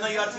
NIRC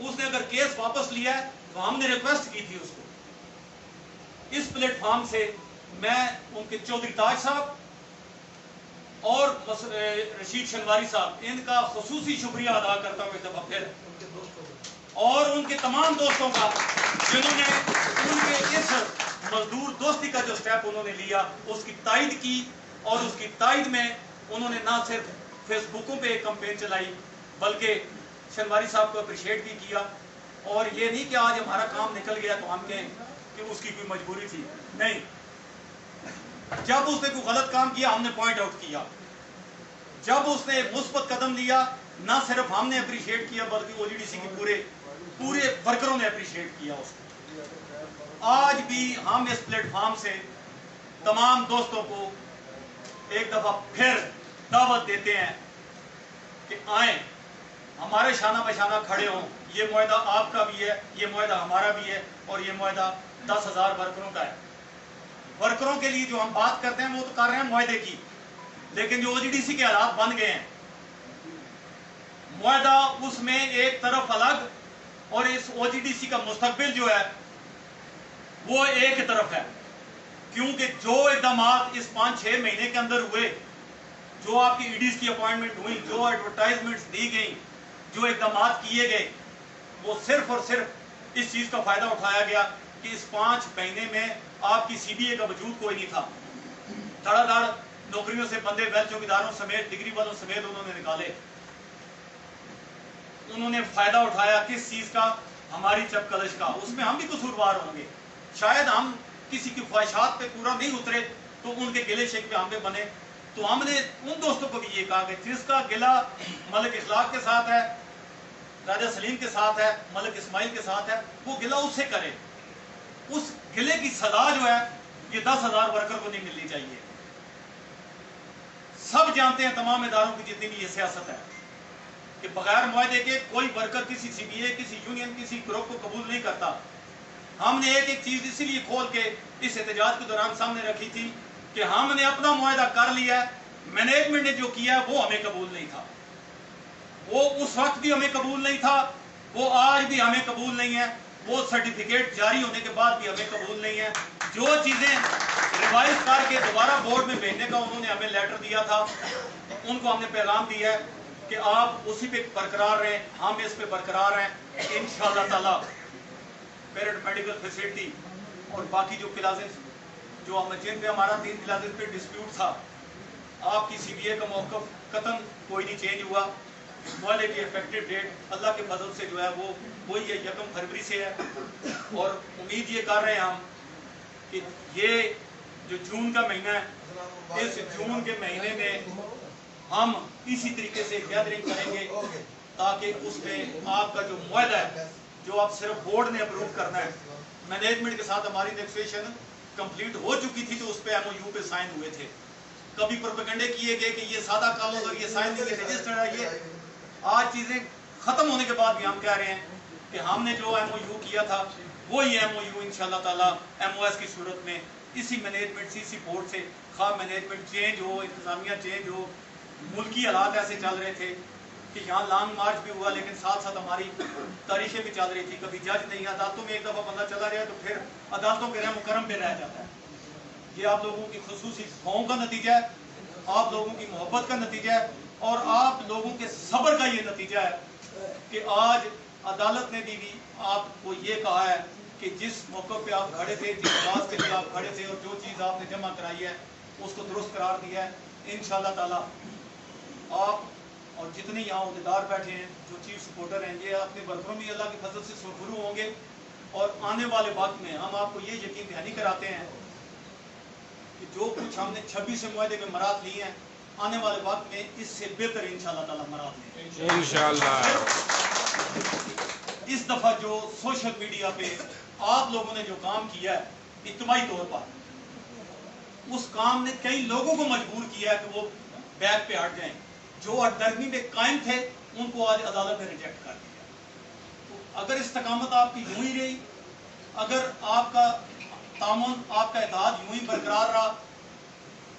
اس نے اگر case واپس لیا ہے تو ہم نے ریکویسٹ کی تھی اس کو. اس پلیٹ فارم سے میں ان کے چودھری تاج صاحب اور رشید شنواری صاحب ان کا خصوصی شکریہ ادا کرتا ہوں ایک دفعہ پھر, اور ان کے تمام دوستوں کا جنہوں نے ان کے اس مزدور دوستی کا جو سٹیپ انہوں نے لیا اس کی تائید کی, اور اس کی تائید میں انہوں نے نہ صرف فیس بکوں پہ ایک کمپین چلائی بلکہ شنواری صاحب کو اپریشیٹ بھی کیا. اور یہ نہیں کہ آج ہمارا کام نکل گیا تو ہم کہیں کہ اس کی کوئی مجبوری تھی, نہیں. جب اس نے کوئی غلط کام کیا ہم نے پوائنٹ آؤٹ کیا, جب اس نے مثبت قدم لیا نہ صرف ہم نے اپریشیٹ کیا بلکہ او جی ڈی سی کے پورے ورکروں نے اپریشیٹ کیا اس کو. آج بھی ہم اس پلیٹ فارم سے تمام دوستوں کو ایک دفعہ پھر دعوت دیتے ہیں کہ آئیں, ہمارے شانہ بشانہ کھڑے ہوں. یہ معاہدہ آپ کا بھی ہے, یہ معاہدہ ہمارا بھی ہے, اور یہ معاہدہ 10,000 ورکروں کا ہے. ورکروں کے لیے جو ہم بات کرتے ہیں وہ تو کر رہے ہیں معاہدے کی, لیکن جو او جی ڈی سی کے حالات بن گئے ہیں, معاہدہ اس میں ایک طرف الگ اور اس او جی ڈی سی کا مستقبل جو ہے وہ ایک طرف ہے. کیونکہ جو اقدامات اس 5-6 مہینے کے اندر ہوئے, جو آپ کی ایڈیز کی اپوائنٹمنٹ ہوئی, جو ایڈورٹائزمنٹس دی گئیں, جو اقدامات کیے گئے, وہ صرف اور صرف اس چیز کا فائدہ اٹھایا گیا کہ اس 5 مہینے میں آپ کی سی بی اے کا وجود کوئی نہیں تھا. دھڑا دھڑ نوکریوں سے بندے ویل چوکیداروں سمیت, ڈگری والوں سمیت انہوں نے نکالے. انہوں نے فائدہ اٹھایا کس چیز کا؟ ہماری چپ کلش کا. اس میں ہم بھی قصوروار ہوں گے, شاید ہم کسی کی خواہشات پہ پورا نہیں اترے تو ان کے گلے شیک پہ ہم پہ بنے. تو ہم نے ان دوستوں کو بھی یہ کہا کہ جس کا گلہ ملک اخلاق کے ساتھ ہے, راجہ سلیم کے ساتھ ہے, ملک اسماعیل کے ساتھ ہے, وہ گلہ اس سے کرے. اس گلے کی سزا جو ہے یہ 10,000 ورکر کو نہیں ملنی چاہیے. سب جانتے ہیں تمام اداروں کی جتنی بھی یہ سیاست ہے کہ بغیر معاہدے کے کوئی ورکر کسی سی بی اے, کسی یونین, کسی گروپ کو قبول نہیں کرتا. ہم نے ایک چیز اسی لیے کھول کے اس احتجاج کے دوران سامنے رکھی تھی کہ ہم نے اپنا معاہدہ کر لیا ہے, مینجمنٹ نے جو کیا ہے وہ ہمیں قبول نہیں تھا, وہ اس وقت بھی ہمیں قبول نہیں تھا, وہ آج بھی ہمیں قبول نہیں ہے, وہ سرٹیفکیٹ جاری ہونے کے بعد بھی ہمیں قبول نہیں ہے. جو چیزیں ریوائز کر کے دوبارہ بورڈ میں بھیجنے کا انہوں نے ہمیں لیٹر دیا تھا, ان کو ہم نے پیغام دیا ہے کہ آپ اسی پہ برقرار رہیں, ہم اس پہ برقرار ہیں. انشاءاللہ تعالی پیرٹ میڈیکل فیسلٹی اور باقی جو کلاسز جو جن پہ ہمارا 3 کلاسز پہ ڈسپیوٹ تھا, آپ کی سی بی اے کا موقف قطعاً کوئی نہیں چینج ہوا. معاہدے کی افیکٹو ڈیٹ اللہ کے فضل سے جو ہے وہ وہی ہے, 1 فروری سے ہے. اور امید یہ کر رہے ہیں ہم کہ یہ جو جون کا مہینہ ہے, اس جون کے مہینے میں ہم اسی طریقے سے گیدرنگ کریں گے تاکہ اس میں آپ کا جو معاہدہ ہے جو آپ صرف بورڈ نے اپروو کرنا ہے, مینجمنٹ کے ساتھ ہماری نیگوشیشن کمپلیٹ ہو چکی تھی تو اس پہ ایم او یو پہ سائن ہوئے تھے. کبھی پروپیگنڈے کیے گئے کہ یہ سادہ کاغذ اور یہ سائن نہیں, یہ رجسٹرڈ ہے. یہ آج چیزیں ختم ہونے کے بعد بھی ہم کہہ رہے ہیں کہ ہم نے جو ایم او یو کیا تھا وہی ایم او یو انشاءاللہ تعالی ایم او ایس کی صورت میں اسی مینجمنٹ سی بورڈ سے, خواہ مینجمنٹ چینج ہو, انتظامیہ چینج ہو, ملکی حالات ایسے چل رہے تھے کہ یہاں لانگ مارچ بھی ہوا لیکن ساتھ ساتھ ہماری تاریخیں بھی چل رہی تھی. کبھی جج نہیں, عدالتوں میں ایک دفعہ بندہ چلا گیا تو پھر عدالتوں کے رحم و کرم پہ رہ جاتا ہے. یہ آپ لوگوں کی خصوصی دعاؤں کا نتیجہ ہے, آپ لوگوں کی محبت کا نتیجہ ہے, اور آپ لوگوں کے صبر کا یہ نتیجہ ہے کہ آج عدالت نے بھی آپ کو یہ کہا ہے کہ جس موقع پہ آپ کھڑے تھے, جس بات کے لیے آپ کھڑے تھے اور جو چیز آپ نے جمع کرائی ہے اس کو درست قرار دیا ہے. انشاءاللہ تعالی آپ اور جتنے یہاں عہدیدار بیٹھے ہیں, جو چیف سپورٹر ہیں, یہ اپنے ورکروں بھی اللہ کی فضل سے سرخرو ہوں گے. اور آنے والے وقت میں ہم آپ کو یہ یقین دہانی کراتے ہیں کہ جو کچھ ہم نے 26 معاہدے میں مراد لی ہیں, آنے والے وقت میں اس سے بہتر انشاءاللہ تعالی مراد لیں انشاءاللہ. اس دفعہ جو سوشل میڈیا پہ آپ لوگوں نے جو کام کیا ہے اجتماعی طور پر, اس کام نے کئی لوگوں کو مجبور کیا ہے کہ وہ بیک پہ ہٹ جائیں. جو اٹرنی میں قائم تھے ان کو آج عدالت نے ریجیکٹ کر دیا. تو اگر استقامت آپ کی یوں ہی رہی, اگر آپ کا تعاون, آپ کا اتحاد یوں ہی برقرار رہا,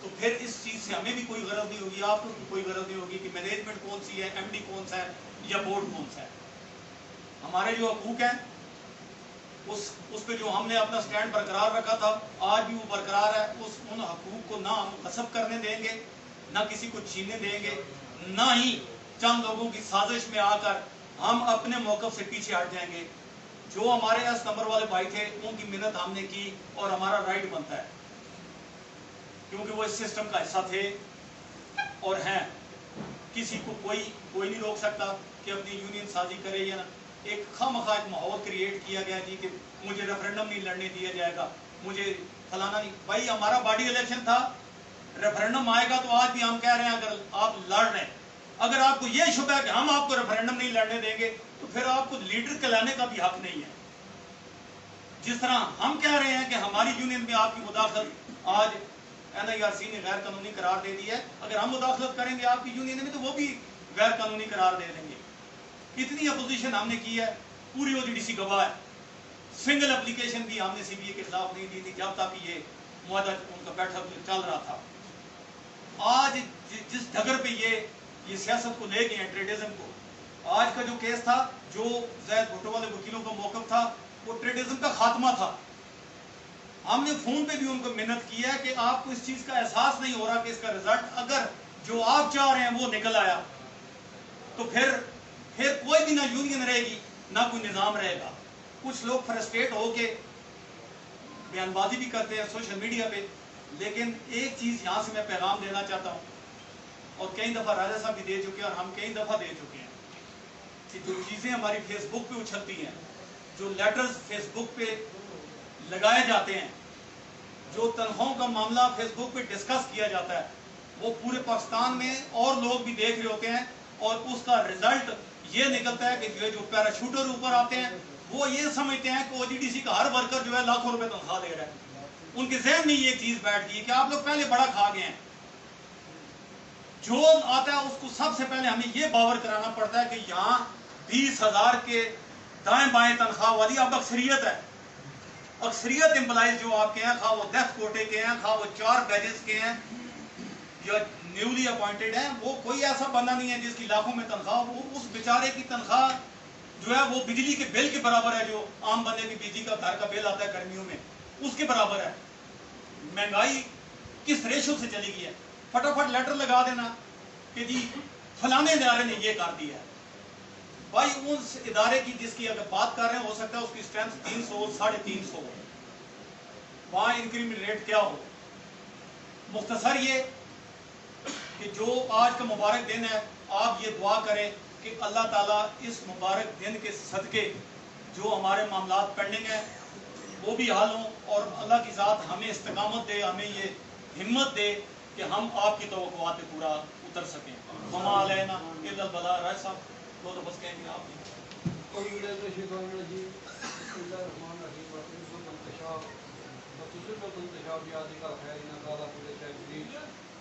تو پھر اس چیز سے ہمیں بھی کوئی غرض نہیں ہوگی, آپ کو بھی کوئی غرض نہیں ہوگی کہ مینجمنٹ کون سی ہے, ایم ڈی کون سا ہے یا بورڈ کون سا ہے. ہمارے جو حقوق ہیں اس پہ جو ہم نے اپنا سٹینڈ برقرار رکھا تھا آج بھی وہ برقرار ہے. ان حقوق کو نہ ہم غصب کرنے دیں گے، نہ کسی کو چھیننے دیں گے، نہ ہی چند لوگوں کی سازش میں آ کر ہم اپنے موقف سے پیچھے ہٹ جائیں گے. جو ہمارے 10 نمبر والے بھائی تھے ان کی منت ہم نے کی اور ہمارا رائٹ بنتا ہے، کیونکہ وہ اس سسٹم کا حصہ تھے اور ہیں. کسی کو کوئی نہیں روک سکتا کہ اپنی یونین سازی کرے یا نہ. ایک خواہ ایک ماحول کریٹ کیا گیا جی کہ مجھے ریفرینڈم نہیں لڑنے دیا جائے گا، مجھے فلانا نہیں. بھائی ہمارا باڈی الیکشن تھا، ریفرینڈم آئے گا تو آج بھی ہم کہہ رہے ہیں اگر آپ لڑ رہے ہیں، اگر آپ کو یہ شبہ ہے کہ ہم آپ کو ریفرینڈم نہیں لڑنے دیں گے تو پھر آپ کو لیڈر کہلانے کا بھی حق نہیں ہے. جس طرح ہم کہہ رہے ہیں کہ ہماری یونین میں آپ کی مداخلت آج NIRC نے غیر قانونی قرار دے دی ہے، اگر ہم مداخلت کریں گے آپ کی یونین میں تو وہ بھی غیر قانونی قرار دے دیں گے. اتنی اپوزیشن ہم نے کی ہے، پوری OGDC گواہ ہے. سنگل اپلیکیشن بھی ہم نے CBA کے خلاف نہیں دی تھی جب تک یہ معاہدہ ان کا بیٹھک چل رہا تھا. آج جس ڈگر پہ یہ سیاست کو لے گئے ہیں، ٹریڈزم کو، آج کا جو کیس تھا، جو زید بھٹو والے وکیلوں کا موقف تھا، وہ ٹریڈزم کا خاتمہ تھا. ہم نے فون پہ بھی ان کو منت کی ہے کہ آپ کو اس چیز کا احساس نہیں ہو رہا کہ اس کا رزلٹ اگر جو آپ چاہ رہے ہیں وہ نکل آیا تو پھر کوئی بھی نہ یونین رہے گی نہ کوئی نظام رہے گا. کچھ لوگ فرسٹریٹ ہو کے بیان بازی بھی کرتے ہیں سوشل میڈیا پہ، لیکن ایک چیز یہاں سے میں پیغام دینا چاہتا ہوں، اور کئی دفعہ راجہ صاحب بھی دے چکے ہیں اور ہم کئی دفعہ دے چکے ہیں، کہ جو چیزیں ہماری فیس بک پہ اچھلتی ہیں، جو لیٹرز فیس بک پہ لگائے جاتے ہیں، جو تنخواہوں کا معاملہ فیس بک پہ ڈسکس کیا جاتا ہے، وہ پورے پاکستان میں اور لوگ بھی دیکھ رہے ہوتے ہیں، اور اس کا رزلٹ یہ نکلتا ہے کہ جو پیراشوٹر اوپر آتے ہیں وہ یہ سمجھتے ہیں کہ OGDC کا ہر ورکر جو ہے لاکھوں روپے تنخواہ دے رہا ہے. ان کے ذہن میں یہ چیز بیٹھ گئی کہ آپ لوگ پہلے بڑا کھا گئے ہیں. جو آتا ہے اس کو سب سے پہلے ہمیں یہ باور کرانا پڑتا ہے کہ یہاں 20,000 کے دائیں بائیں تنخواہ والی اب اکثریت ہے. اکثریت امپلائیز جو آپ کے ہیں، خواہ وہ ڈیتھ کوٹے کے ہیں، خواہ وہ 4 بیجز کے ہیں یا نیولی اپوائنٹڈ ہیں، وہ کوئی ایسا بندہ نہیں ہے جس کی لاکھوں میں تنخواہ. وہ اس بیچارے کی تنخواہ جو ہے وہ بجلی کے بل کے برابر ہے، جو عام بندے کی بجلی کا گھر کا بل آتا ہے گرمیوں میں، اس کے برابر ہے. مہنگائی کس ریشو سے چلی گئی ہے. فٹافٹ لیٹر لگا دینا کہ جی فلانے ادارے نے یہ کر دیا ہے. بھائی اس ادارے کی جس کی اگر بات کر رہے ہیں، ہو سکتا ہے اس کی اسٹرینتھ 300 350 ہو، وہاں انکریمنٹ ریٹ کیا ہو. مختصر یہ کہ جو آج کا مبارک دن ہے، آپ یہ دعا کریں کہ اللہ تعالیٰ اس مبارک دن کے صدقے جو ہمارے معاملات پینڈنگ ہیں وہ بھی حل ہوں، اور اللہ کی ذات ہمیں استقامت دے، ہمیں یہ ہمت دے کہ ہم آپ کی توقعات پہ پورا اتر سکیں. وما علینا الا البلاغ. راج صاحب دو بس کہیں گے آپ بھی.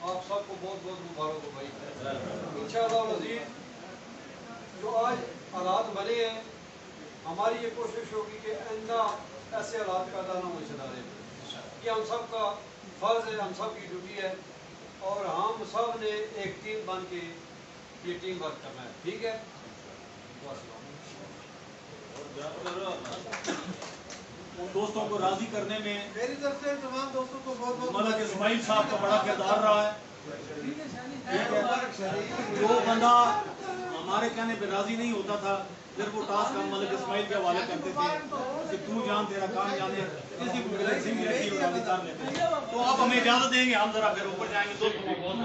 آپ سب کو بہت بہت مبارک ہو بھائی. انشاءاللہ عزیز جو آج حالات بنے ہیں، ہماری یہ کوشش ہوگی کہ آئندہ ایسے حالات پیدا نہ ہو ادارے میں. یہ ہم سب کا فرض ہے، ہم سب کی ڈیوٹی ہے، اور ہم سب نے ایک ٹیم بن کے یہ ٹیم ورک کرنا ہے. ٹھیک ہے. ان دوستوں کو راضی کرنے میں میری طرف سے تمام دوستوں کو بہت بہت ملک اسماعیل صاحب کا بڑا کردار رہا ہے. جو بندہ ہمارے کہنے پہ راضی نہیں ہوتا تھا، پھر وہ ٹاسک ہم ملک اسماعیل کے حوالے کرتے تھے کہ تو جان تیرا کام جانے، کسی کو کر لیتے تھے. تو آپ ہمیں اجازت دیں گے، ہم ذرا پھر اوپر جائیں گے. دوستوں کو بہت